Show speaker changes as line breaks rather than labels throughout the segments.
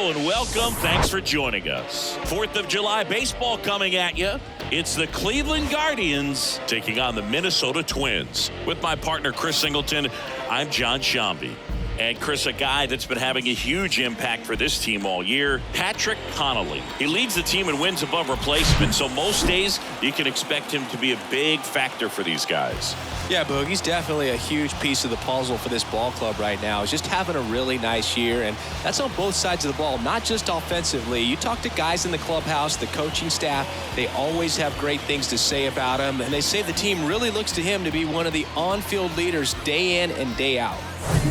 Hello and welcome. Thanks for joining us. 4th of July baseball coming at you. It's the Cleveland Guardians taking on the Minnesota Twins. With my partner, Chris Singleton, I'm John Shambi. And Chris, a guy that's been having a huge impact for this team all year, Patrick Connolly. He leads the team in wins above replacement, so most days you can expect him to be a big factor for these guys.
Yeah, Boog, he's definitely a huge piece of the puzzle for this ball club right now. He's just having a really nice year, and that's on both sides of the ball, not just offensively. You talk to guys in the clubhouse, the coaching staff, they always have great things to say about him, and they say the team really looks to him to be one of the on-field leaders day in and day out.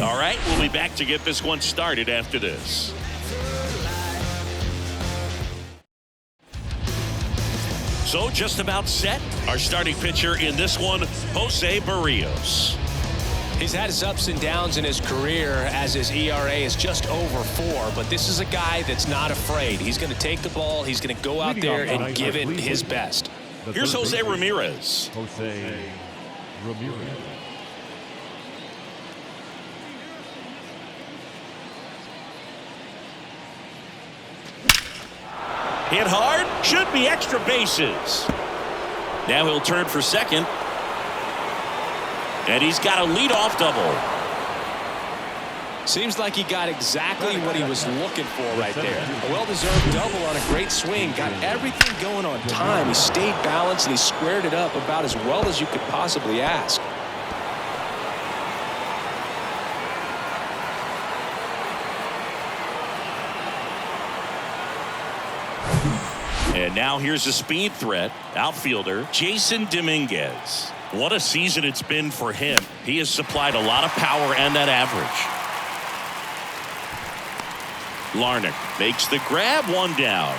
All right, we'll be back to get this one started after this. So just about set. Our starting pitcher in this one, Jose Berrios.
He's had his ups and downs in his career as his ERA is just over 4, but this is a guy that's not afraid. He's going to take the ball, he's going to go out there and give it his best.
Here's Jose Ramirez.
Jose Ramirez.
Hit hard, should be extra bases. Now he'll turn for second. And he's got a leadoff double.
Seems like he got exactly what he was looking for right there. A well-deserved double on a great swing. Got everything going on time. He stayed balanced and he squared it up about as well as you could possibly ask.
And now here's a speed threat, outfielder Jason Dominguez. What a season it's been for him. He has supplied a lot of power and that average. Larnach makes the grab, one down.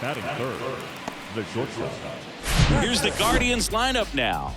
Batting third, the shortstop.
Here's the Guardians lineup now.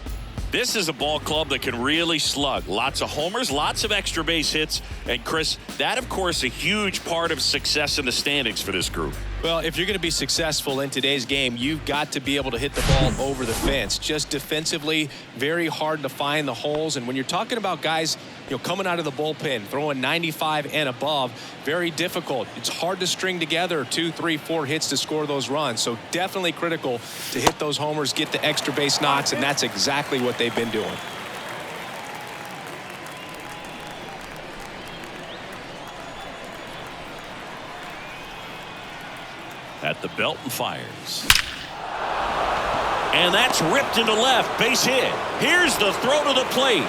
This is a ball club that can really slug. Lots of homers, lots of extra base hits. And Chris, that of course a huge part of success in the standings for this group.
Well, if you're going to be successful in today's game, you've got to be able to hit the ball over the fence. Just defensively, very hard to find the holes. And when you're talking about guys, coming out of the bullpen, throwing 95 and above, very difficult. It's hard to string together 2, 3, 4 hits to score those runs. So definitely critical to hit those homers, get the extra base knocks, and that's exactly what they've been doing.
At the belt and fires. And that's ripped into left, base hit. Here's the throw to the plate.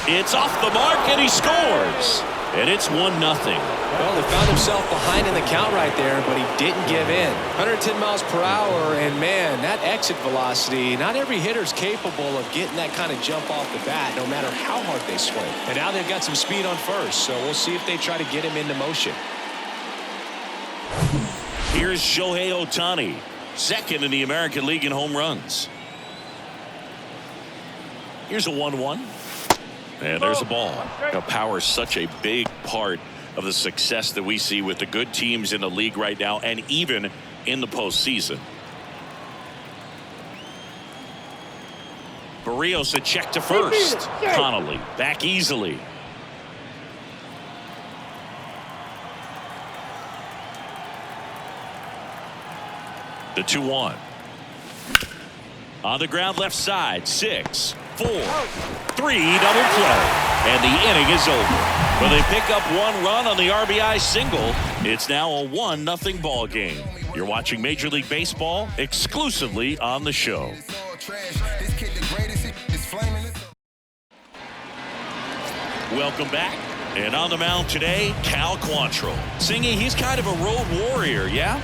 It's off the mark and he scores. And it's 1-0.
Well, he found himself behind in the count right there, but he didn't give in. 110 miles per hour, and man, that exit velocity, not every hitter's capable of getting that kind of jump off the bat, no matter how hard they swing. And now they've got some speed on first, so we'll see if they try to get him into motion.
Here's Shohei Ohtani, second in the American League in home runs. Here's a 1-1. And there's a ball. Power is such a big part of the success that we see with the good teams in the league right now and even in the postseason. Berrios a check to first. Connolly back easily. The 2-1. On the ground left side. 6, 4, 3 double play. And the inning is over. Well, they pick up 1 run on the RBI single. It's now a 1-0 ball game. You're watching Major League Baseball exclusively on the show. Welcome back. And on the mound today, Cal Quantrill. Singing, he's kind of a road warrior, yeah?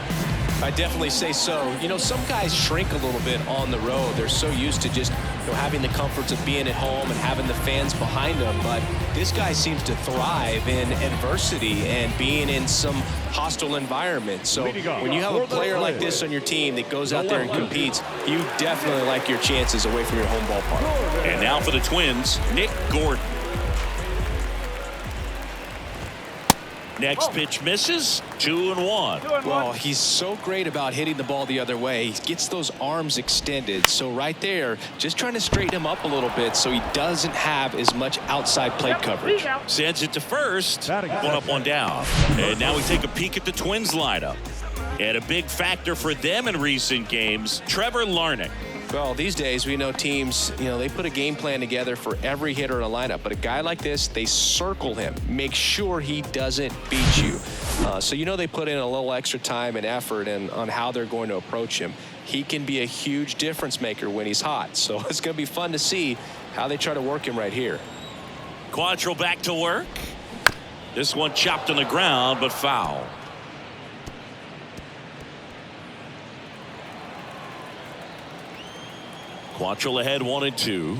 I definitely say so. Some guys shrink a little bit on the road. They're so used to just having the comforts of being at home and having the fans behind them. But this guy seems to thrive in adversity and being in some hostile environment. So when you have a player like this on your team that goes out there and competes, you definitely like your chances away from your home ballpark.
And now for the Twins, Nick Gordon. Next pitch misses. 2-1.
Well, he's so great about hitting the ball the other way. He gets those arms extended. So right there, just trying to straighten him up a little bit so he doesn't have as much outside plate coverage.
Sends it to first. One up, one down. And now we take a peek at the Twins lineup. And a big factor for them in recent games, Trevor Larnach.
Well, these days we know teams, they put a game plan together for every hitter in a lineup. But a guy like this, they circle him, make sure he doesn't beat you. So they put in a little extra time and effort on how they're going to approach him. He can be a huge difference maker when he's hot. So it's going to be fun to see how they try to work him right here.
Quantrill back to work. This one chopped on the ground, but foul. Quantrill ahead 1-2.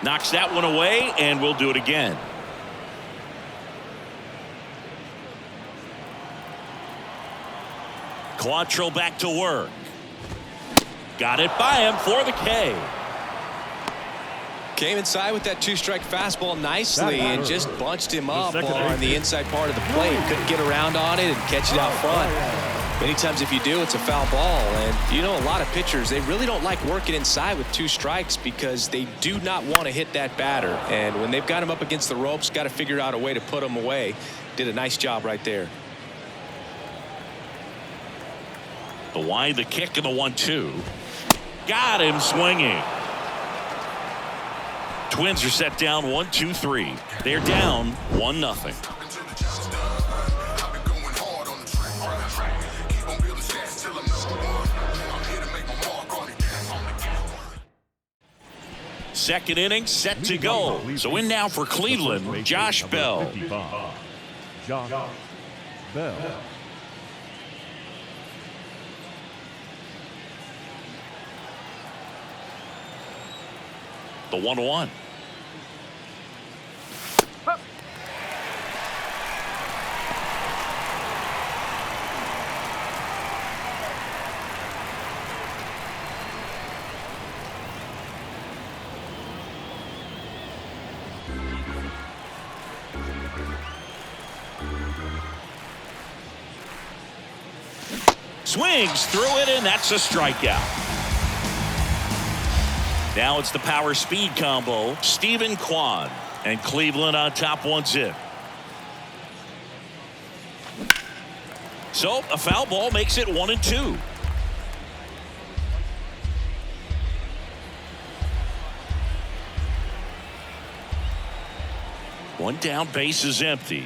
Knocks that one away, and we'll do it again. Quantrill back to work. Got it by him for the K.
Came inside with that two-strike fastball nicely and just bunched him up on the inside part of the plate. Couldn't get around on it and catch it out front. Many times if you do, it's a foul ball. And a lot of pitchers, they really don't like working inside with two strikes because they do not want to hit that batter. And when they've got him up against the ropes, got to figure out a way to put him away. Did a nice job right there.
The wide, the kick, and the 1-2. Got him swinging. Twins are set down 1-2-3. They're down 1-0. Second inning set to go. So in now for Cleveland, Josh Bell.
Josh Bell.
The 1-1. Swings through it, and that's a strikeout. Now it's the power speed combo. Steven Kwan, and Cleveland on top 1-0. So a foul ball makes it 1-2. One down, base is empty.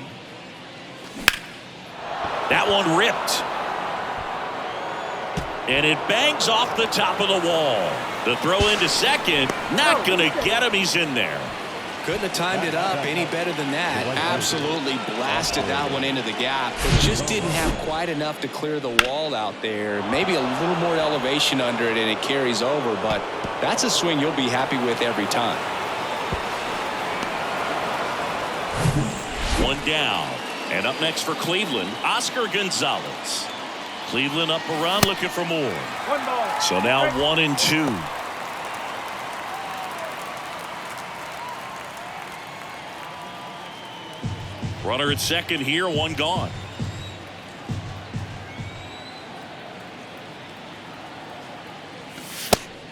That one ripped. And it bangs off the top of the wall. The throw into second, not going to get him. He's in there.
Couldn't have timed it up any better than that. Absolutely blasted that one into the gap, but just didn't have quite enough to clear the wall out there. Maybe a little more elevation under it and it carries over, but that's a swing you'll be happy with every time.
One down. And up next for Cleveland, Oscar Gonzalez. Cleveland up a run, looking for more. So now 1-2. Runner at second here, one gone.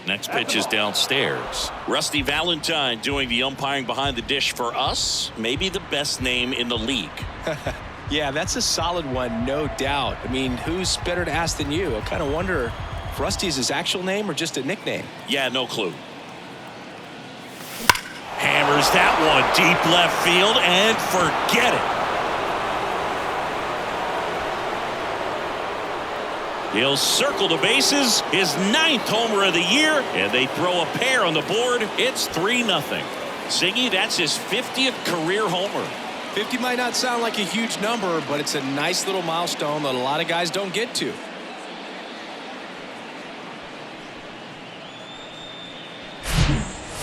Next pitch is downstairs. Rusty Valentine doing the umpiring behind the dish for us. Maybe the best name in the league.
Yeah, that's a solid one, no doubt. I mean, who's better to ask than you? I kind of wonder if Rusty is his actual name or just a nickname.
Yeah, no clue. Hammers that one deep left field and forget it. He'll circle the bases, his 9th homer of the year, and they throw a pair on the board. It's 3-0. Siggy, that's his 50th career homer.
50 might not sound like a huge number, but it's a nice little milestone that a lot of guys don't get to.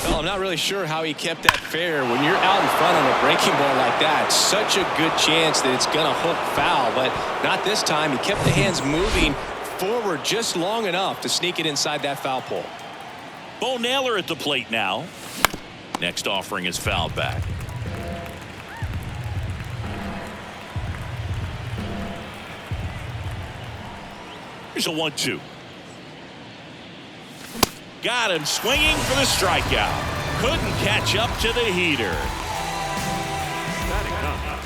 Well, I'm not really sure how he kept that fair. When you're out in front on a breaking ball like that, such a good chance that it's going to hook foul, but not this time. He kept the hands moving forward just long enough to sneak it inside that foul pole.
Bo Naylor at the plate now. Next offering is fouled back. Here's a 1-2. Got him swinging for the strikeout. Couldn't catch up to the heater.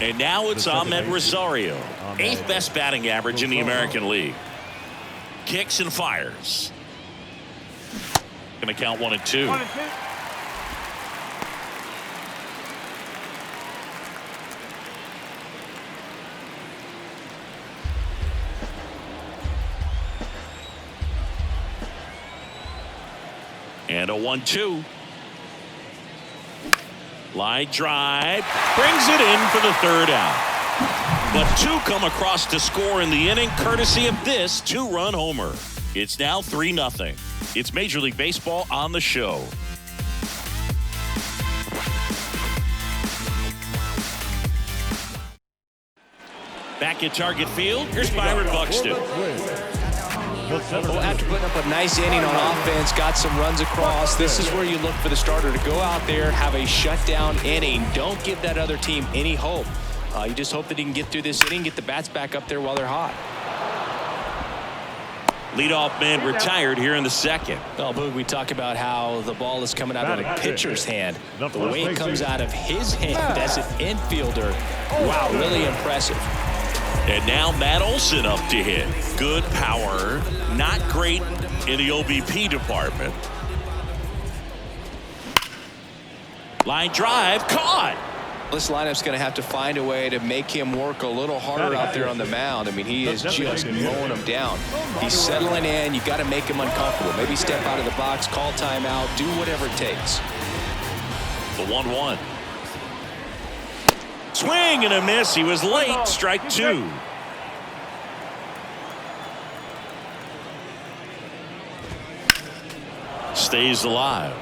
And now it's Ahmed Rosario. 8th best batting average in the American League. Kicks and fires. Going to count 1 and 2. And a 1-2. Line drive. Brings it in for the 3rd out. But 2 come across to score in the inning, courtesy of this 2-run homer. It's now 3-0. It's Major League Baseball on the show. Back at Target Field, here's Byron Buxton.
Well, after putting up a nice inning on offense, got some runs across, this is where you look for the starter to go out there, have a shutdown inning. Don't give that other team any hope. You just hope that he can get through this inning, get the bats back up there while they're hot.
Leadoff man retired here in the 2nd.
Well, Boog, we talk about how the ball is coming out of a pitcher's hand. The way it comes out of his hand as an infielder, wow, really impressive.
And now Matt Olson up to hit. Good power, not great in the OBP department. Line drive, caught.
This lineup's going to have to find a way to make him work a little harder out there on the mound. I mean, he is just mowing him down. He's settling in. You got to make him uncomfortable. Maybe step out of the box, call timeout, do whatever it takes.
The 1-1. Swing and a miss. He was late. Strike 2. Stays alive.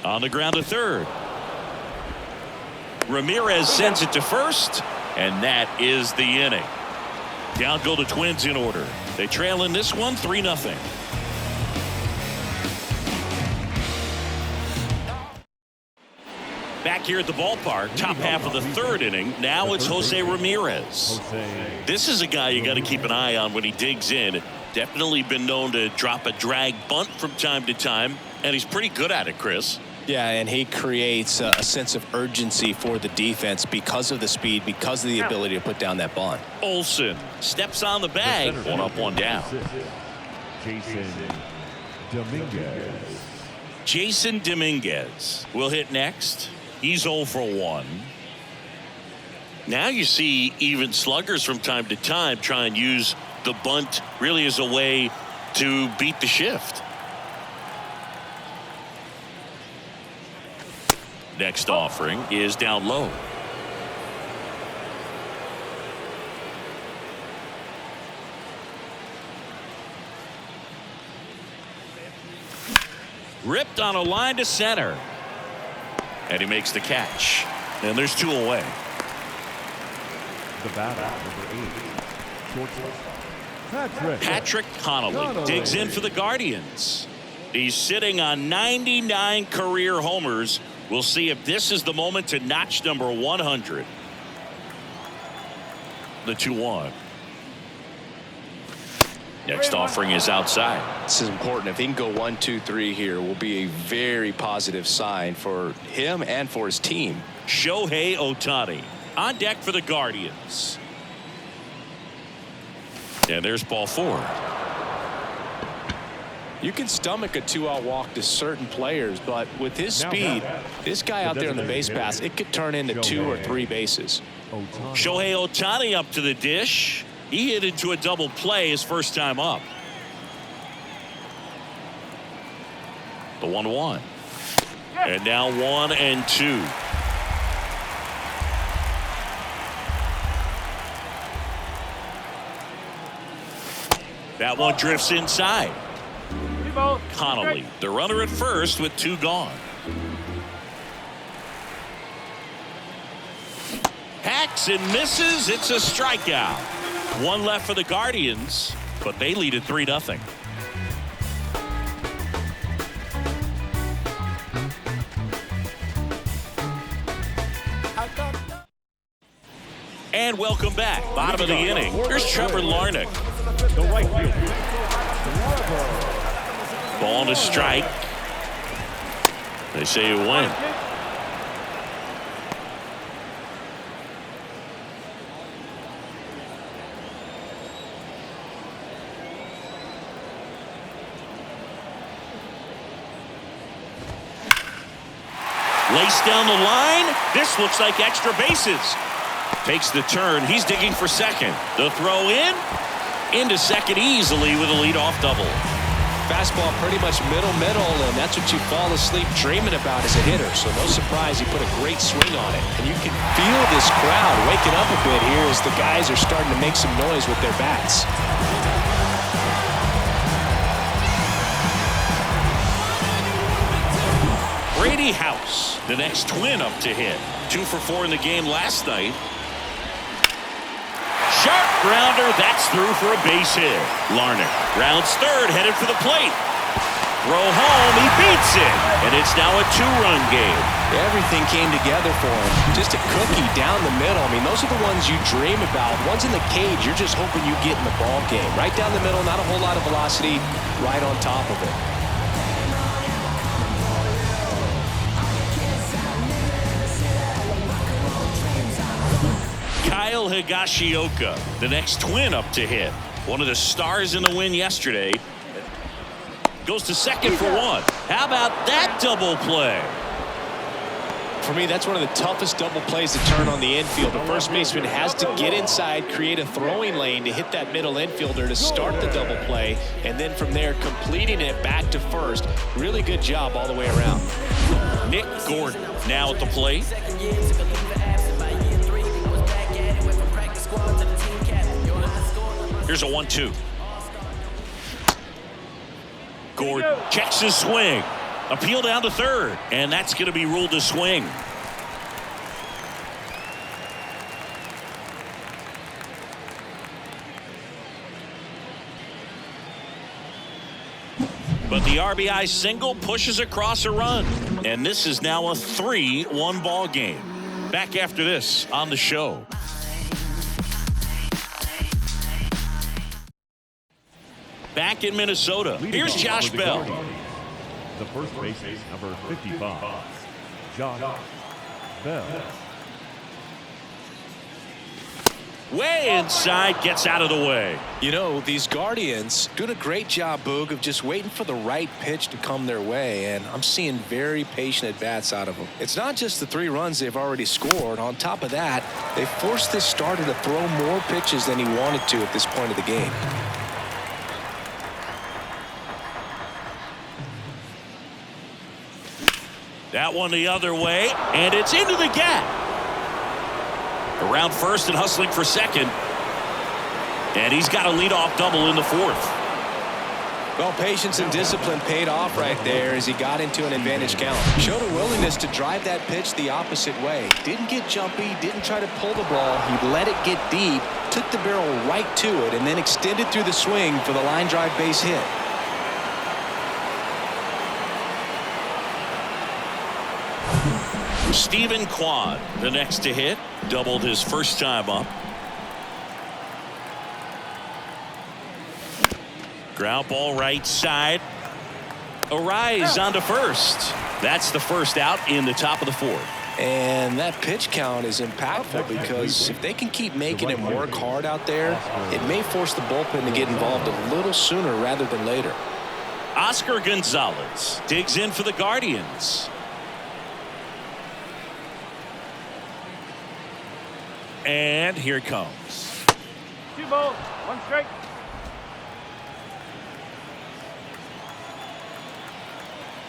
On the ground to 3rd. Ramirez sends it to 1st, and that is the inning. Down go the Twins in order. They trail in this one 3-0. Back here at the ballpark, top half of the 3rd inning. Now it's Jose Ramirez. This is a guy you got to keep an eye on when he digs in. Definitely been known to drop a drag bunt from time to time, and he's pretty good at it, Chris.
Yeah, and he creates a sense of urgency for the defense because of the speed, because of the ability to put down that bunt.
Olson steps on the bag. 1 up, 1 down.
Jason Dominguez.
Jason Dominguez will hit next. He's 0 for 1. Now you see even sluggers from time to time try and use the bunt really as a way to beat the shift. Next offering is down low. Ripped on a line to center. And he makes the catch. And there's 2 away.
The batter, number 8, shortstop,
Patrick Connolly digs in for the Guardians. He's sitting on 99 career homers. We'll see if this is the moment to notch number 100. The 2-1. Next offering is outside.
This is important. If he can go 1, 2, 3 here, will be a very positive sign for him and for his team.
Shohei Ohtani on deck for the Guardians. And there's ball 4.
You can stomach a 2-out walk to certain players, but with his speed, this guy out there on the base pass, it could turn into 2 or 3 bases.
Shohei Ohtani up to the dish. He hit into a double play his first time up. The 1-1. And now 1 and 2. That one drifts inside. Connolly, the runner at first with 2 gone. Hacks and misses. It's a strikeout. 1 left for the Guardians, but they lead at 3-0. And welcome back. Bottom of the inning. Here's Trevor Larnach.
The right fielder.
Ball and a strike. They say you win. Laced down the line. This looks like extra bases. Takes the turn. He's digging for second. The throw in. Into second easily with a leadoff double.
Fastball pretty much middle, and that's what you fall asleep dreaming about as a hitter. So no surprise he put a great swing on it. And you can feel this crowd waking up a bit here as the guys are starting to make some noise with their bats.
Brady House, the next Twin up to hit. 2 for 4 in the game last night. Sharp grounder, that's through for a base hit. Larnach rounds third, headed for the plate. Throw home, he beats it, and it's now a 2-run game.
Everything came together for him. Just a cookie down the middle. I mean, those are the ones you dream about. Ones in the cage, you're just hoping you get in the ball game. Right down the middle, not a whole lot of velocity, right on top of it.
Kyle Higashioka, the next Twin up to hit. One of the stars in the win yesterday. Goes to second for 1. How about that double play?
For me, that's one of the toughest double plays to turn on the infield. The first baseman has to get inside, create a throwing lane to hit that middle infielder to start the double play, and then from there completing it back to first. Really good job all the way around.
Nick Gordon now at the plate. Here's a 1-2. Gordon checks his swing. Appeal down to third, and that's going to be ruled a swing. But the RBI single pushes across a run, and this is now a 3-1 ball game. Back after this on the show. Back in Minnesota. Here's Josh Bell.
The first baseman, number 55, Josh Bell.
Way inside, gets out of the way.
You know, these Guardians doing a great job, Boog, of just waiting for the right pitch to come their way, and I'm seeing very patient at-bats out of them. It's not just the 3 runs they've already scored. On top of that, they forced this starter to throw more pitches than he wanted to at this point of the game.
That one the other way, and it's into the gap. Around first and hustling for second. And he's got a leadoff double in the 4th.
Well, patience and discipline paid off right there as he got into an advantage count. Showed a willingness to drive that pitch the opposite way. Didn't get jumpy, didn't try to pull the ball. He let it get deep, took the barrel right to it, and then extended through the swing for the line drive base hit.
Stephen Kwan, the next to hit, doubled his first time up. Ground ball right side. Arise onto first. That's the first out in the top of the 4th.
And that pitch count is impactful because if they can keep making him work hard out there, it may force the bullpen to get involved a little sooner rather than later.
Oscar Gonzalez digs in for the Guardians. And here it comes.
2 balls, 1 strike.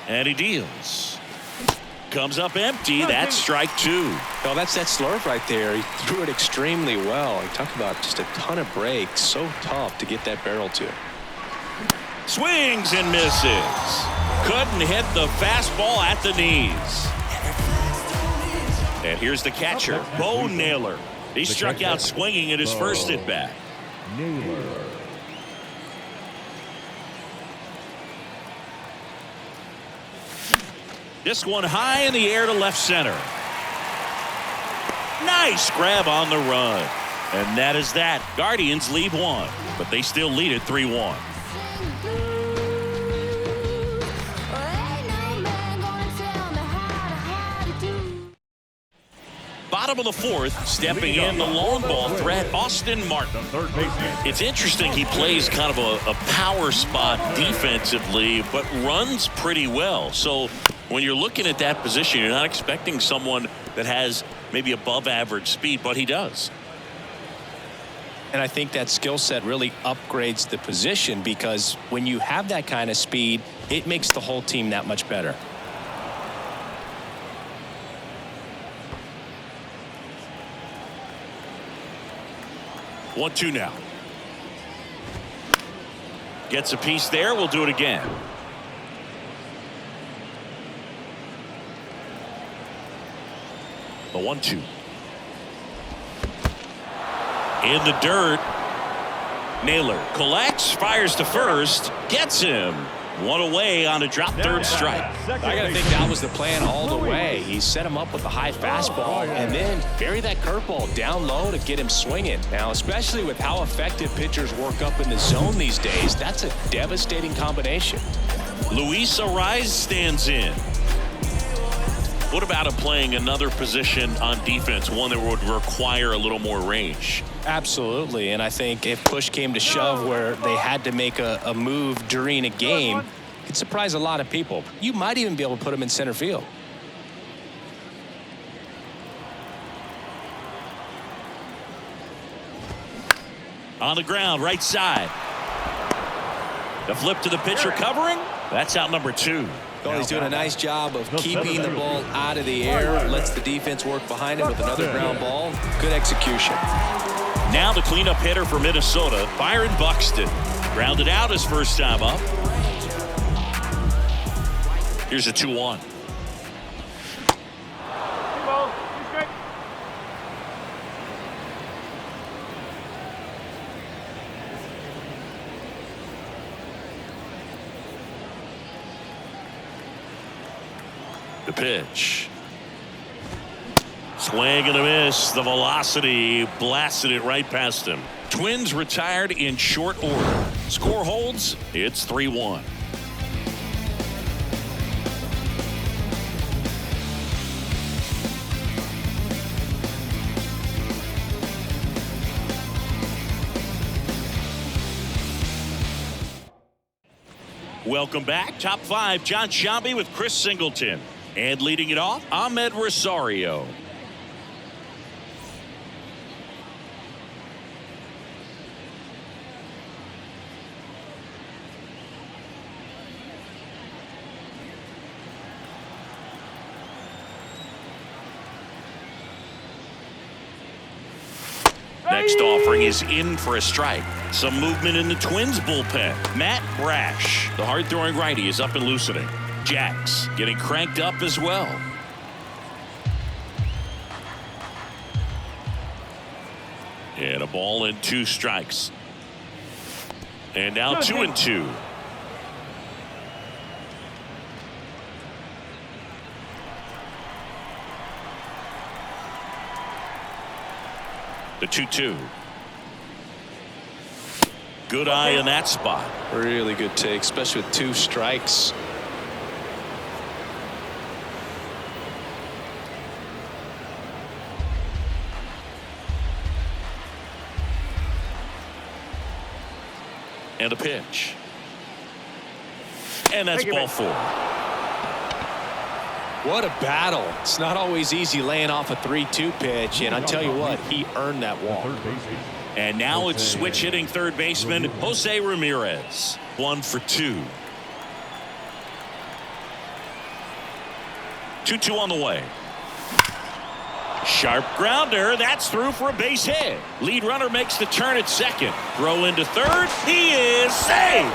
And he deals. Comes up empty. That's strike 2.
Well, that's that slurve right there. He threw it extremely well. He talked about just a ton of breaks. So tough to get that barrel to.
Swings and misses. Couldn't hit the fastball at the knees. And here's the catcher, Bo Naylor. He struck out swinging at his first at bat.
Naylor.
This one high in the air to left center. Nice grab on the run. And that is that. Guardians leave one, but they still lead it 3-1. Bottom of the fourth, stepping in the long ball threat, Austin Martin.
Third baseman.
It's interesting he plays kind of a power spot defensively, but runs pretty well. So when you're looking at that position, you're not expecting someone that has maybe above average speed, but he does.
And I think that skill set really upgrades the position, because when you have that kind of speed, it makes the whole team that much better.
One, two now. Gets a piece there. We'll do it again. The 1-2. In the dirt. Naylor collects, fires to first, gets him. One away on a drop third strike.
I got to think that was the plan all the way. He set him up with a high fastball and then bury that curveball down low to get him swinging. Now, especially with how effective pitchers work up in the zone these days, that's a devastating combination.
Luis Arraez stands in. What about him playing another position on defense, one that would require a little more range?
Absolutely, and I think if push came to shove where they had to make a move during a game, it'd surprise a lot of people. You might even be able to put him in center field.
On the ground, right side. The flip to the pitcher covering. That's out number 2.
Oh, he's doing a nice job of keeping the ball out of the air. Lets the defense work behind him with another ground ball. Good execution.
Now the cleanup hitter for Minnesota, Byron Buxton. Grounded out his first time up. Here's a 2-1.
2 balls, 2 strike.
The pitch. Swing and a miss. The velocity blasted it right past him. Twins retired in short order. Score holds. It's 3-1. Welcome back. Top 5, Jon Sciambi with Chris Singleton. And leading it off, Ahmed Rosario. Next offering is in for a strike. Some movement in the Twins bullpen. Matt Brash, the hard-throwing righty, is up and loosening. Jax getting cranked up as well. And a ball and 2 strikes. And now 2-2. The 2-2. Good eye in that spot.
Really good take, especially with 2 strikes.
And a pitch. And that's ball 4.
What a battle. It's not always easy laying off a 3-2 pitch, and I tell you what, he earned that walk.
Third baseman.
And now it's switch hitting third baseman Jose Ramirez. 1 for 2. 2-2 on the way. Sharp grounder. That's through for a base hit. Lead runner makes the turn at second. Throw into third. He is safe.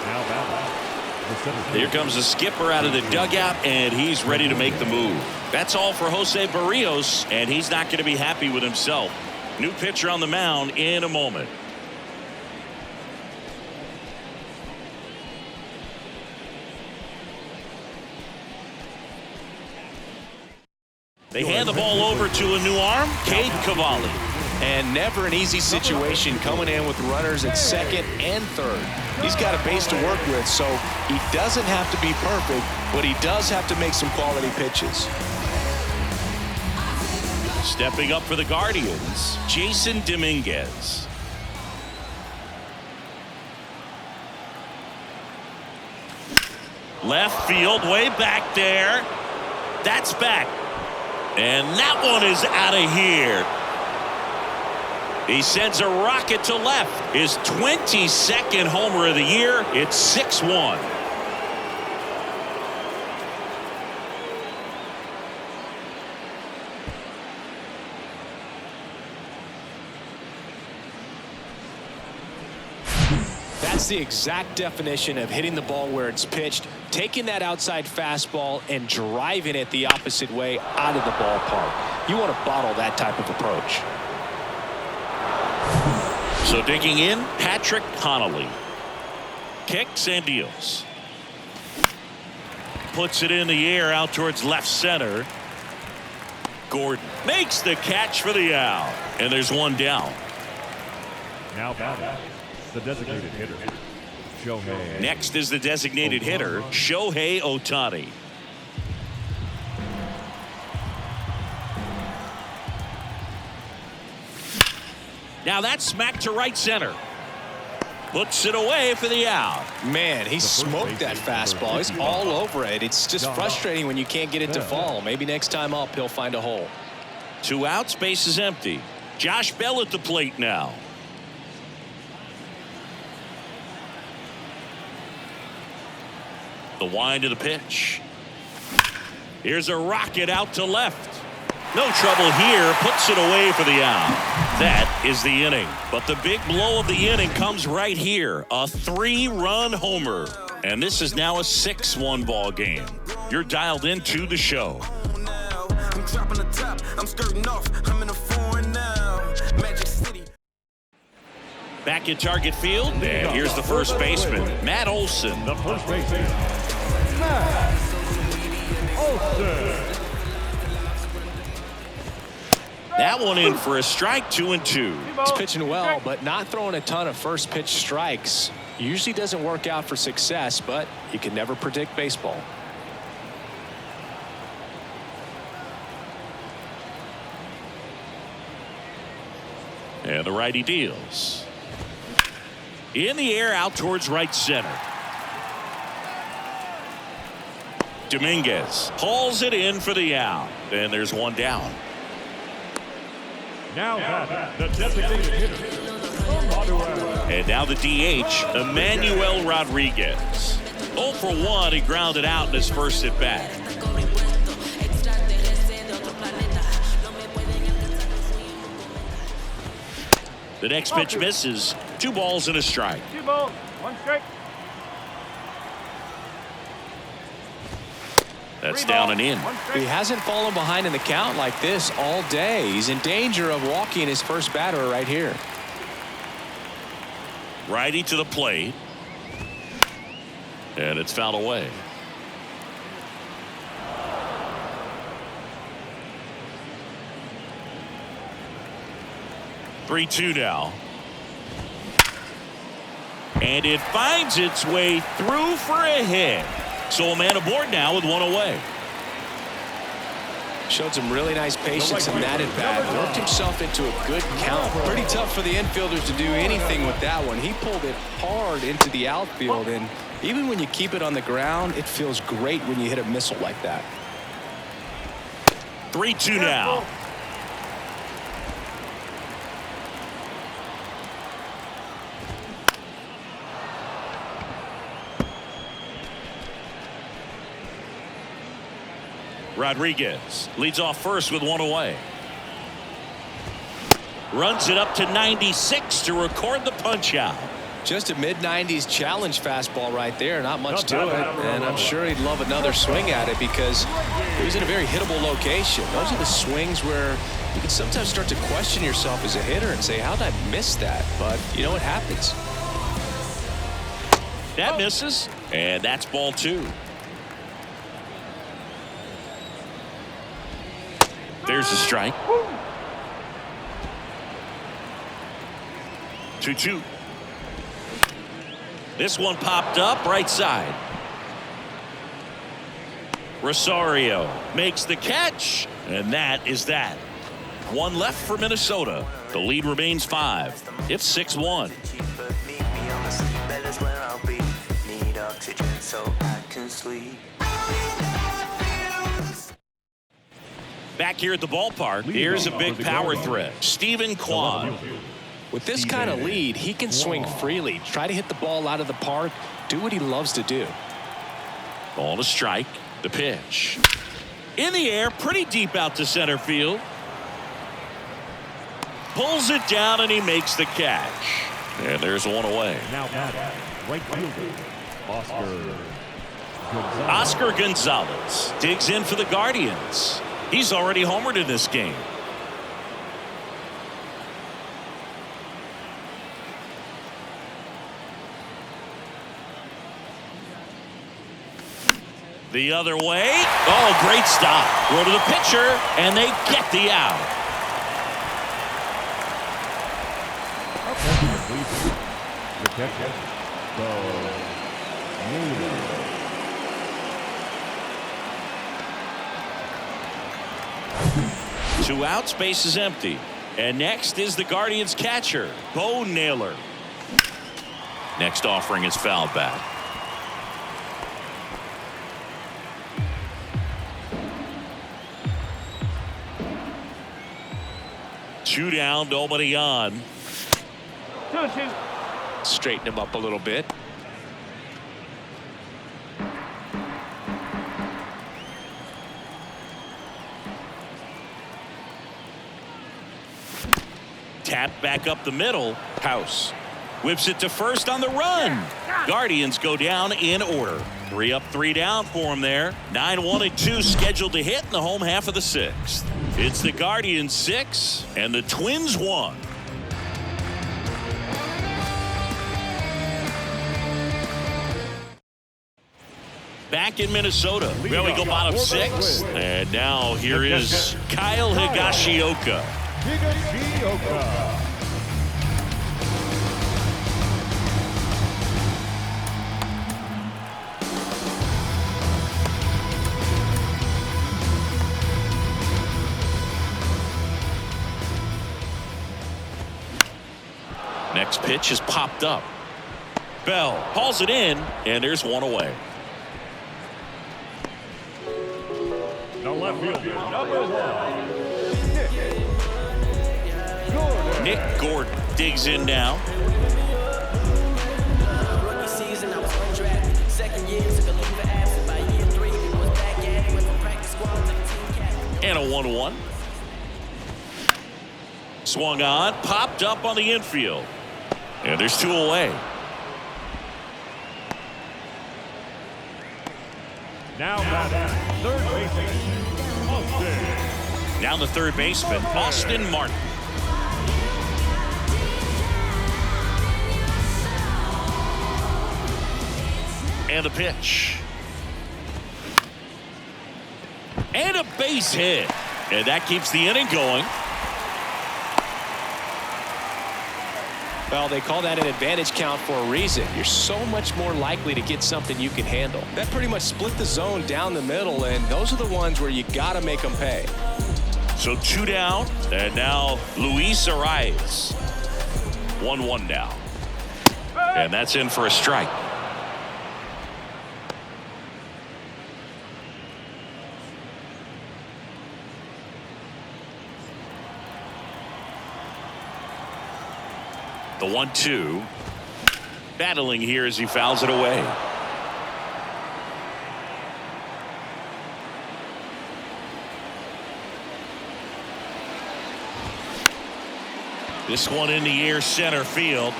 Now batting. The center field.
Here comes the skipper out of the dugout, and he's ready to make the move. That's all for Jose Barrios, and he's not going to be happy with himself. New pitcher on the mound in a moment. They hand the ball over to a new arm, Cade Cavalli.
And never an easy situation coming in with runners at second and third. He's got a base to work with, so he doesn't have to be perfect, but he does have to make some quality pitches.
Stepping up for the Guardians, Jason Dominguez. Left field, way back there. That's back. And that one is out of here. He sends a rocket to left. His 22nd homer of the year. It's 6-1.
That's the exact definition of hitting the ball where it's pitched, taking that outside fastball and driving it the opposite way out of the ballpark. You want to bottle that type of approach.
So digging in, Patrick Connolly. Kicks and deals. Puts it in the air out towards left center. Gordon makes the catch for the out. And there's one down.
Now batting, the designated hitter, Shohei.
Next is the designated hitter, Shohei Ohtani. Now that's smacked to right center. Puts it away for the out.
Man, he smoked that fastball. He's all over it. It's just frustrating when you can't get it to fall. Maybe next time up he'll find a hole.
2 outs, base is empty. Josh Bell at the plate now. The wind of the pitch. Here's a rocket out to left. No trouble here. Puts it away for the out. That is the inning. But the big blow of the inning comes right here. A 3-run homer. And this is now a 6-1 ball game. You're dialed into the show.
I'm dropping the top. I'm skirting off. I'm in a foreign now. Magic City.
Back in target field. And here's the first baseman, Matt Olson.
The first baseman, Matt Olson.
That one in for a strike, 2-2.
He's pitching well, but not throwing a ton of first pitch strikes. Usually doesn't work out for success, but you can never predict baseball.
And the righty deals. In the air out towards right center. Dominguez hauls it in for the out. And there's one down.
Now batting, the designated hitter, Emmanuel.
And now the DH, Emmanuel Rodriguez. 0 for 1, he grounded out in his first at bat. The next pitch misses. 2 balls and a strike.
2 balls, 1 strike.
That's
3
down
balls,
and in.
1 strike.
He hasn't fallen behind in the count like this all day. He's in danger of walking his first batter right here.
Righty to the plate. And it's fouled away. Three-2 now. And it finds its way through for a hit. So a man aboard now with 1 away.
Showed some really nice patience in that at bat. Worked himself into a good count. Pretty tough for the infielders to do anything with that one. He pulled it hard into the outfield, and even when you keep it on the ground, it feels great when you hit a missile like that.
3-2 now. Rodriguez leads off first with 1 away. Runs it up to 96 to record the punch out.
Just a mid-90s challenge fastball right there. Not much to it, and I'm sure he'd love another swing at it because he was in a very hittable location. Those are the swings where you can sometimes start to question yourself as a hitter and say, how did I miss that? But you know, it happens.
That misses, and that's ball 2. There's a strike. 2-2. This one popped up right side. Rosario makes the catch, and that is that. One left for Minnesota. The lead remains 5. It's 6-1. Back here at the ballpark, here's a big power threat. Stephen Kwan.
With this kind of lead, he can swing freely, try to hit the ball out of the park, do what he loves to do.
Ball to strike. The pitch. In the air, pretty deep out to center field. Pulls it down, and he makes the catch. And there's one away.
Now batting, right fielder,
Oscar Gonzalez digs in for the Guardians. He's already homered in this game. The other way. Oh, great stop. Go to the pitcher, and they get the out.
the catcher, Naylor.
2 outs, base is empty. And next is the Guardians catcher, Bo Naylor. Next offering is fouled back. Two down, nobody on.
2-2.
Straighten him up a little bit.
Tap back up the middle. House whips it to first on the run. Guardians go down in order. 3 up, 3 down for them there. 9-1 and 2 scheduled to hit in the home half of the 6th. It's the Guardians 6 and the Twins 1. Back in Minnesota, where we go bottom 6. And now here is Kyle Higashioka.
Higashioka.
Next pitch is popped up. Bell hauls it in, and there's one away.
The left fielder, number 1,
Nick Gordon digs in now.
Rookie season, I was undrafted. Second year, took a leave of absence. By year 3, I was back at it. Went from practice squad to the team captain.
And a 1-1. Swung on, popped up on the infield. And there's 2 away.
now batting, third baseman, Austin.
Down the third baseman, Austin Martin. And a pitch. And a base hit. And that keeps the inning going.
Well, they call that an advantage count for a reason. You're so much more likely to get something you can handle. That pretty much split the zone down the middle, and those are the ones where you got to make them pay.
So 2 down, and now Luis Arias. 1-1 now. And that's in for a strike. The 1-2. Battling here as he fouls it away. This one in the air center field.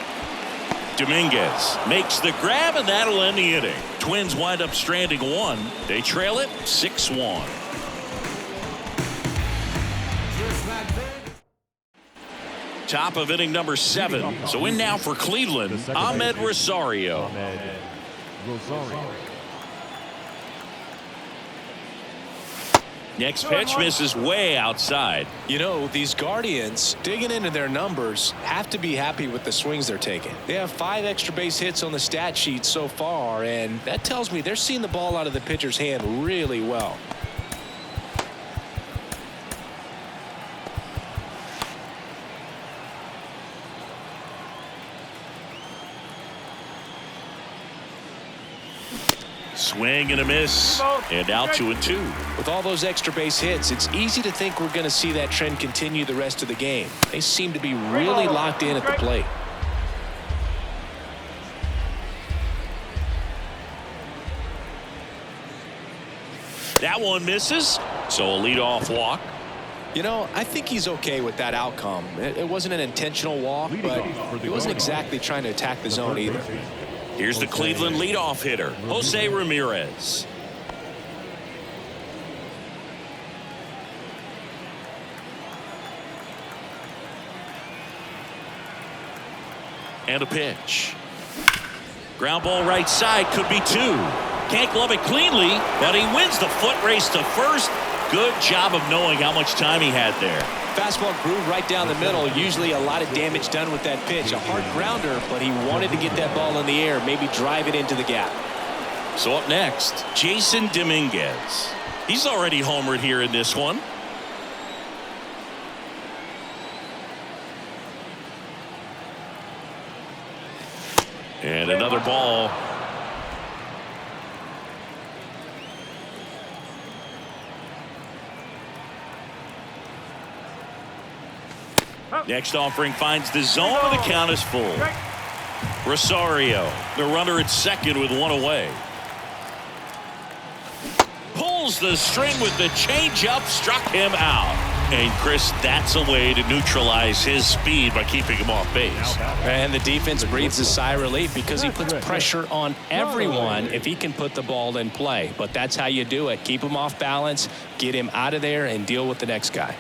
Dominguez makes the grab, and that'll end the inning. Twins wind up stranding 1. They trail it 6-1. Top of inning number 7. So in now for Cleveland, Ahmed Rosario.
Ahmed Rosario.
Next pitch misses way outside.
You know, these Guardians, digging into their numbers, have to be happy with the swings they're taking. They have 5 extra base hits on the stat sheet so far, and that tells me they're seeing the ball out of the pitcher's hand really well.
Swing and a miss, and out 2-2.
With all those extra base hits, it's easy to think we're going to see that trend continue the rest of the game. They seem to be really locked in at the plate.
That one misses, so a leadoff walk.
You know, I think he's okay with that outcome. It wasn't an intentional walk, but he wasn't exactly trying to attack the zone either.
Here's the Cleveland leadoff hitter, Jose Ramirez. And a pitch. Ground ball right side, could be 2. Can't glove it cleanly, but he wins the foot race to first. Good job of knowing how much time he had there.
Fastball groove right down the middle. Usually a lot of damage done with that pitch. A hard grounder, but he wanted to get that ball in the air, maybe drive it into the gap.
So up next, Jason Dominguez. He's already homered here in this one. And another ball. Next offering finds the zone, and the count is full. Rosario, the runner at second with 1 away. Pulls the string with the changeup, struck him out. And Chris, that's a way to neutralize his speed by keeping him off base.
And the defense breathes a sigh of relief because he puts pressure on everyone if he can put the ball in play. But that's how you do it. Keep him off balance, get him out of there, and deal with the next guy.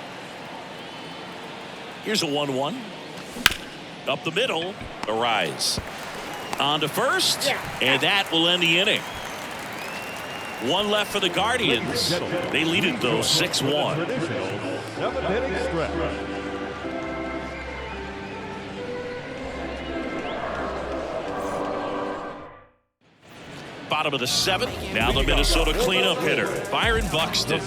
Here's a 1-1. Up the middle, a rise. On to first, and that will end the inning. 1 left for the Guardians. They lead it, though, 6-1.
7-inning stretch.
Bottom of the 7th. Now the Minnesota cleanup hitter, Byron Buxton.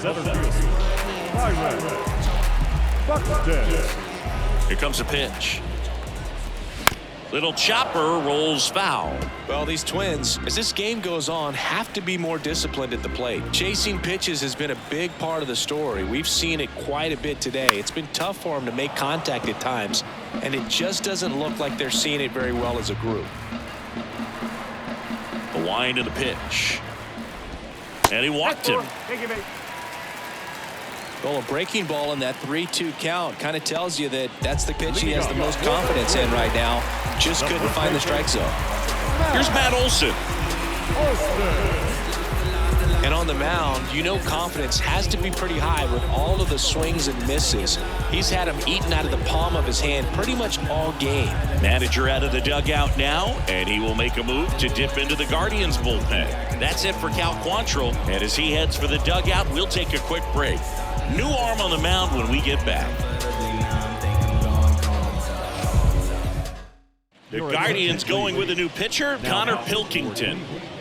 Here comes a pitch. Little chopper rolls foul.
Well, these Twins, as this game goes on, have to be more disciplined at the plate. Chasing pitches has been a big part of the story. We've seen it quite a bit today. It's been tough for them to make contact at times, and it just doesn't look like they're seeing it very well as a group.
A wind of the pitch. And he walked him.
Well, a breaking ball in that 3-2 count kind of tells you that that's the pitch he has the most confidence in right now. Just couldn't find the strike zone.
Here's Matt Olson.
And on the mound, you know confidence has to be pretty high with all of the swings and misses. He's had them eaten out of the palm of his hand pretty much all game.
Manager out of the dugout now, and he will make a move to dip into the Guardians bullpen. That's it for Cal Quantrill, and as he heads for the dugout, we'll take a quick break. New arm on the mound when we get back. The Guardians going with a new pitcher, Connor Pilkington.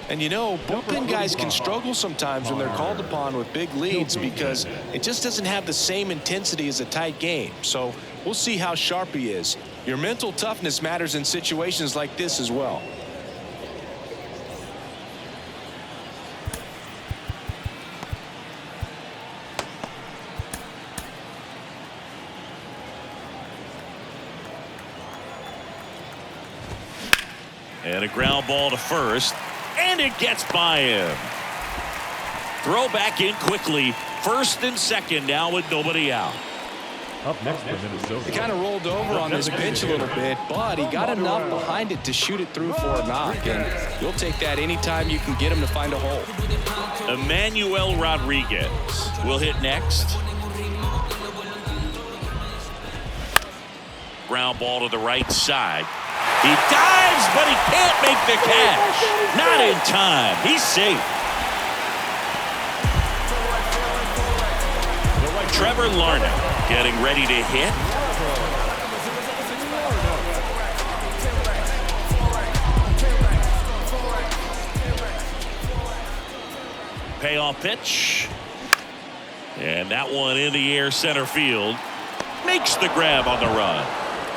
And you know, bullpen guys can struggle sometimes when they're called upon with big leads because it just doesn't have the same intensity as a tight game. So we'll see how sharp he is. Your mental toughness matters in situations like this as well.
And a ground ball to first, and it gets by him. Throw back in quickly. First and second now with nobody out.
Up next for Minnesota.
He kind of rolled over on this pitch a little bit, but he got enough behind it to shoot it through for a knock. And you'll take that anytime you can get him to find a hole.
Emmanuel Rodriguez will hit next. Ground ball to the right side. He dives, but he can't make the catch. Not in time. He's safe. Trevor Larnach getting ready to hit. Payoff pitch. And that one in the air center field. Makes the grab on the run.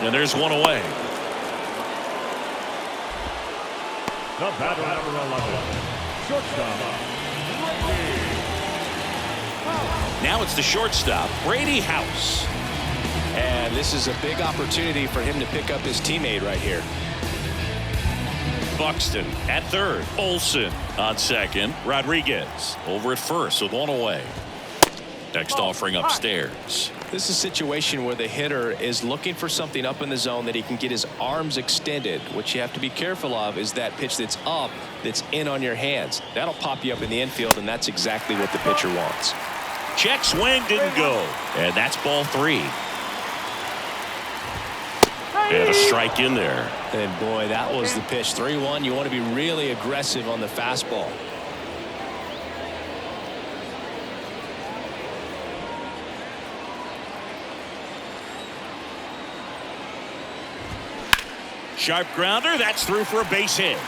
And there's one away.
The batter, number 11, shortstop.
Now it's the shortstop, Brady House.
And this is a big opportunity for him to pick up his teammate right here.
Buxton at third. Olson on second. Rodriguez over at first with one away. Next offering upstairs.
This is a situation where the hitter is looking for something up in the zone that he can get his arms extended. What you have to be careful of is that pitch that's up, that's in on your hands. That'll pop you up in the infield, and that's exactly what the pitcher wants.
Check swing, didn't go. And that's ball 3. And a strike in there.
And boy, that was the pitch. 3-1. You want to be really aggressive on the fastball.
Sharp grounder. That's through for a base hit.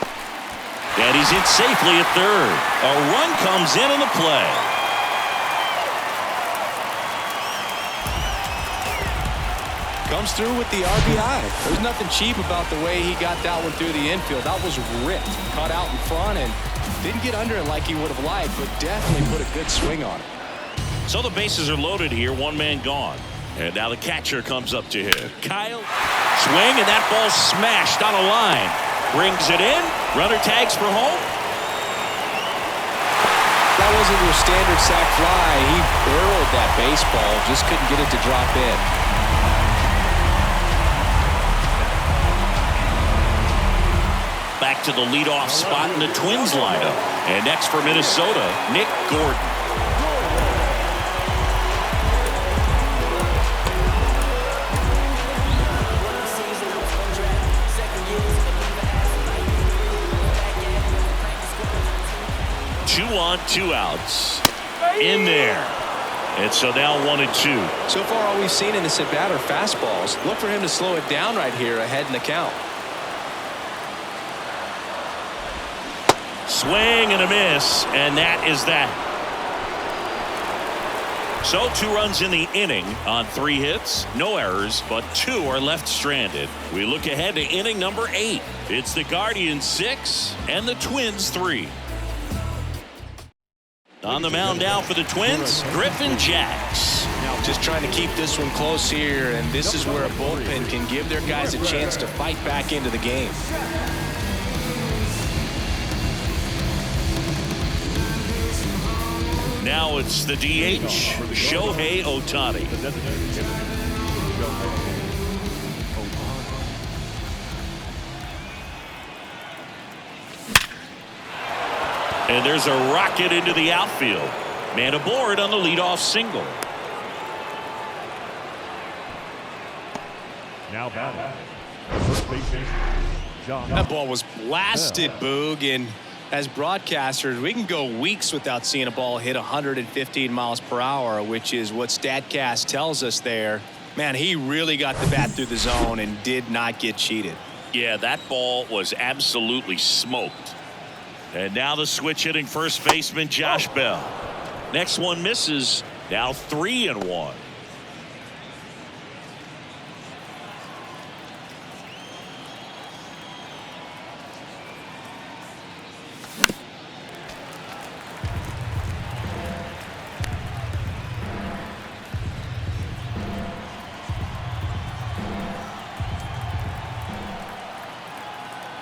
And he's in safely at third. A run comes in on the play.
Comes through with the RBI. There's nothing cheap about the way he got that one through the infield. That was ripped. Caught out in front and didn't get under it like he would have liked, but definitely put a good swing on it.
So the bases are loaded here. One man gone. And now the catcher comes up to hit. Kyle. Swing, and that ball smashed on a line. Brings it in. Runner tags for home.
That wasn't your standard sac fly. He barreled that baseball. Just couldn't get it to drop in.
Back to the leadoff spot in the Twins lineup. And next for Minnesota, Nick Gordon. Two on, 2 outs. In there. And so now 1-2.
So far, all we've seen in this at-bat are fastballs. Look for him to slow it down right here ahead in the count.
Swing and a miss, and that is that. So 2 runs in the inning on 3 hits, no errors, but 2 are left stranded. We look ahead to inning number 8. It's the Guardians 6 and the Twins 3. On the mound now for the Twins, Griffin Jax.
Just trying to keep this one close here, and this is where a bullpen can give their guys a chance to fight back into the game.
Now it's the DH, Shohei Ohtani. And there's a rocket into the outfield. Man aboard on the leadoff single.
Now batting, first baseman, John.
That ball was blasted, Boog, and as broadcasters, we can go weeks without seeing a ball hit 115 miles per hour, which is what StatCast tells us there. Man, he really got the bat through the zone and did not get cheated.
Yeah, that ball was absolutely smoked. And now the switch hitting first baseman Josh Bell. Next one misses. Now 3-1.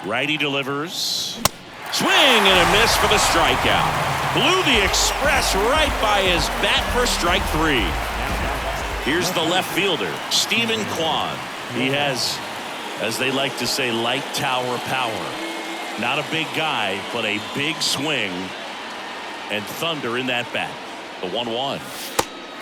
Righty delivers. Swing and a miss for the strikeout. Blew the express right by his bat for strike 3. Here's the left fielder, Stephen Kwan. He has, as they like to say, light tower power. Not a big guy, but a big swing and thunder in that bat. The 1-1.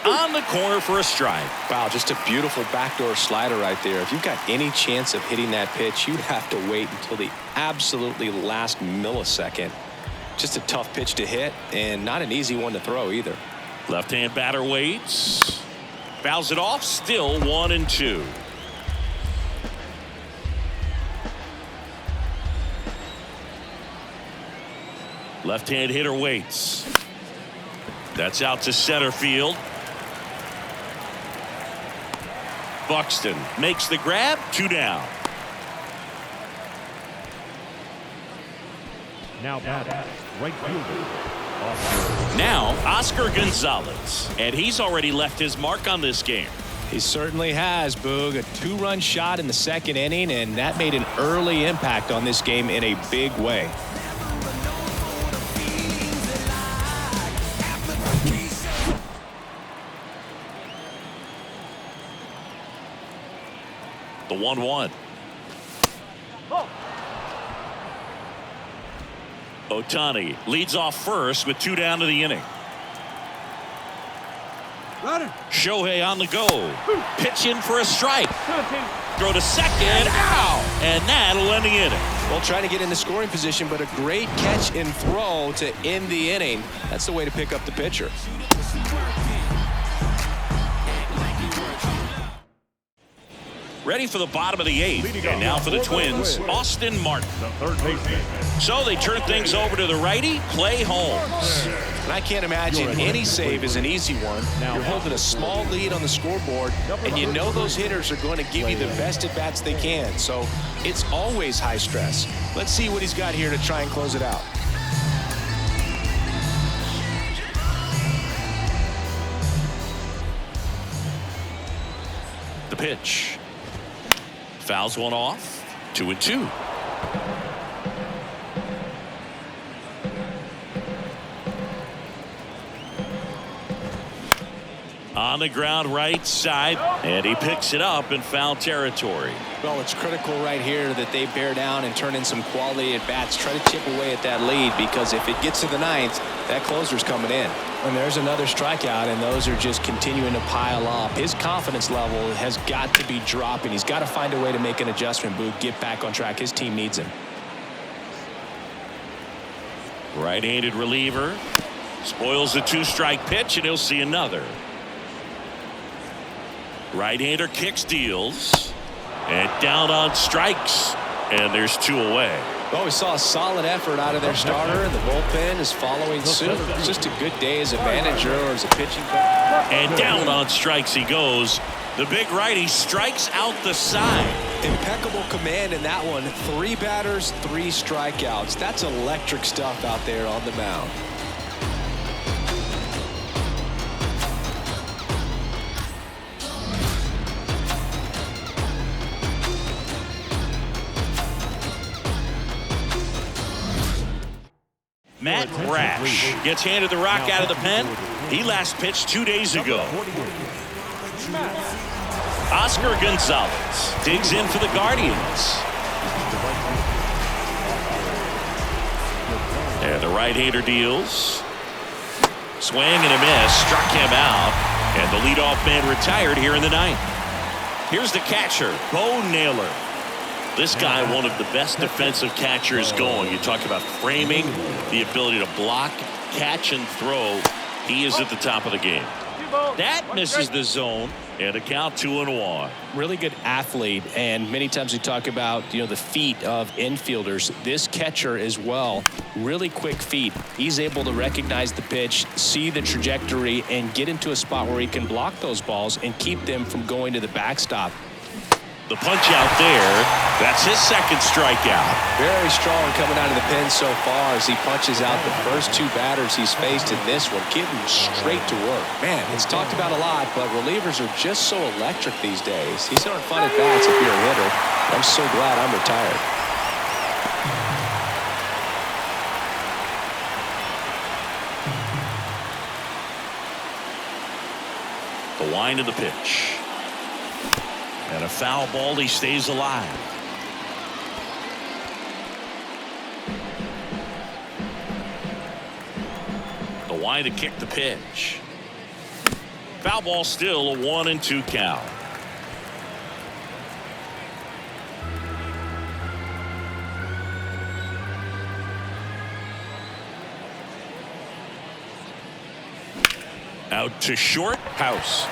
On the corner for a strike.
Wow, just a beautiful backdoor slider right there. If you've got any chance of hitting that pitch, you'd have to wait until the absolutely last millisecond. Just a tough pitch to hit and not an easy one to throw either.
Left-hand batter waits. Fouls it off, still 1-2. Left-hand hitter waits. That's out to center field. Buxton makes the grab, 2 down.
Now batting, right fielder.
Now Oscar Gonzalez, and he's already left his mark on this game.
He certainly has, Boog. A 2-run shot in the second inning, and that made an early impact on this game in a big way.
The 1-1. Ohtani leads off first with 2 down to the inning. Shohei on the go. Pitch in for a strike. Throw to second. Ow! And that'll end the inning.
Well, trying to get in the scoring position, but a great catch and throw to end the inning. That's the way to pick up the pitcher.
Ready for the bottom of the 8th. And now for the Twins, Austin Martin.
The third baseman.
So they turn things over to the righty, Clay Holmes.
And I can't imagine any save is an easy one. You're holding a small lead on the scoreboard, and you know those hitters are going to give you the best at-bats they can. So it's always high stress. Let's see what he's got here to try and close it out.
The pitch. Fouls one off. 2-2. On the ground right side, and he picks it up in foul territory.
Well, it's critical right here that they bear down and turn in some quality at bats. Try to chip away at that lead, because if it gets to the 9th, that closer's coming in. And there's another strikeout, and those are just continuing to pile up. His confidence level has got to be dropping. He's got to find a way to make an adjustment, Boog, get back on track. His team needs him.
Right-handed reliever spoils the 2-strike pitch, and he'll see another. Right-hander kicks, deals, and down on strikes, and there's 2 away.
Well, we saw a solid effort out of their starter, and the bullpen is following suit. It's just a good day as a manager or as a pitching coach.
And down on strikes he goes. The big righty strikes out the side.
Impeccable command in that one. 3 batters, 3 strikeouts. That's electric stuff out there on the mound.
Matt Brash gets handed the rock out of the pen. He last pitched 2 days ago. Oscar Gonzalez digs in for the Guardians. And the right-hander deals. Swing and a miss. Struck him out. And the leadoff man retired here in the 9th. Here's the catcher, Bo Naylor. This guy, one of the best defensive catchers going. You talk about framing, the ability to block, catch, and throw. He is at the top of the game. That misses the zone, and a count 2-1.
Really good athlete, and many times we talk about, the feet of infielders. This catcher as well, really quick feet. He's able to recognize the pitch, see the trajectory, and get into a spot where he can block those balls and keep them from going to the backstop.
The punch out there, that's his 2nd strikeout.
Very strong coming out of the pen so far as he punches out the first 2 batters he's faced in this one, getting straight to work. Man, it's talked about a lot, but relievers are just so electric these days. These aren't fun at bats if you're a hitter. I'm so glad I'm retired.
The wind of the pitch. And a foul ball, he stays alive. The wind to kick the pitch. Foul ball, still a 1-2 count. Out to short, House.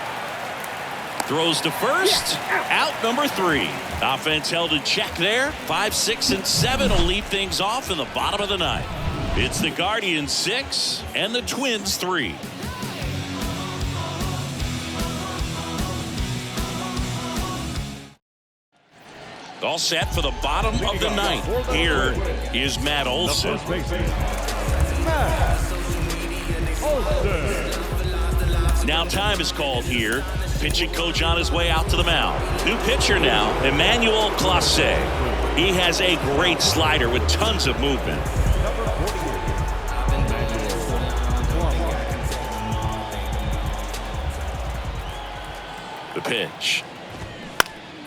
Throws to first. Out number 3. Offense held in check there. 5, 6, and 7 will lead things off in the bottom of the 9th. It's the Guardians 6 and the Twins 3. All set for the bottom of the 9th. Here is Matt Olson.
First baseman, Matt Olson.
Now time is called here. Pitching coach on his way out to the mound. New pitcher now, Emmanuel Clase. He has a great slider with tons of movement.
Number 48, Emmanuel.
The pitch.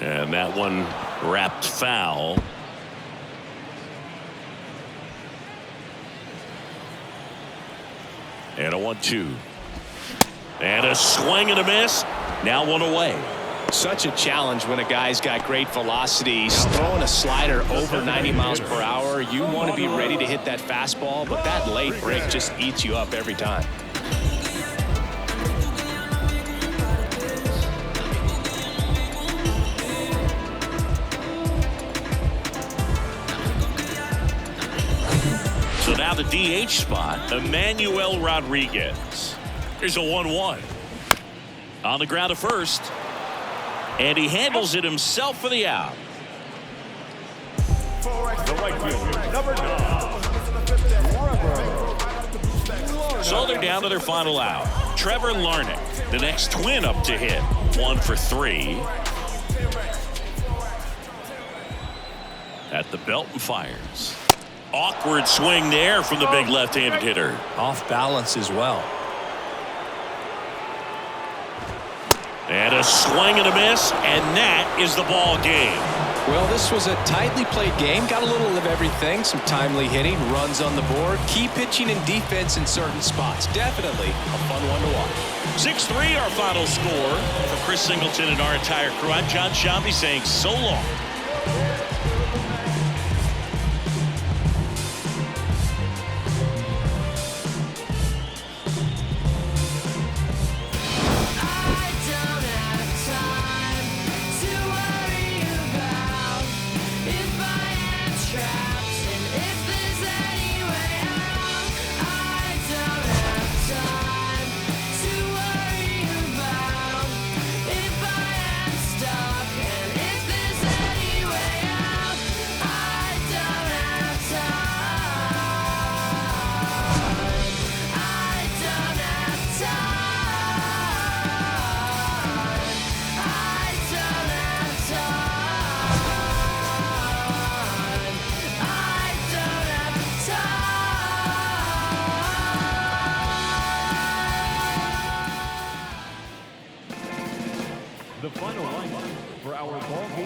And that one wrapped foul. And a 1-2. And a swing and a miss. Now one away.
Such a challenge when a guy's got great velocity. He's throwing a slider over 90 miles per hour. You want to be ready to hit that fastball, but that late break just eats you up every time.
So now the DH spot, Emmanuel Rodriguez. Here's a 1-1. On the ground to first. And he handles it himself for the out.
The right fielder, number 9.
So they're down to their final out. Trevor Larnach, the next Twin up to hit. 1 for 3. At the belt and fires. Awkward swing there from the big left-handed hitter.
Off balance as well.
And a swing and a miss, and that is the ball game.
Well, this was a tightly played game. Got a little of everything. Some timely hitting, runs on the board, key pitching and defense in certain spots. Definitely a fun one to watch.
6-3 our final score. For Chris Singleton and our entire crew, I'm John Shambi saying so long.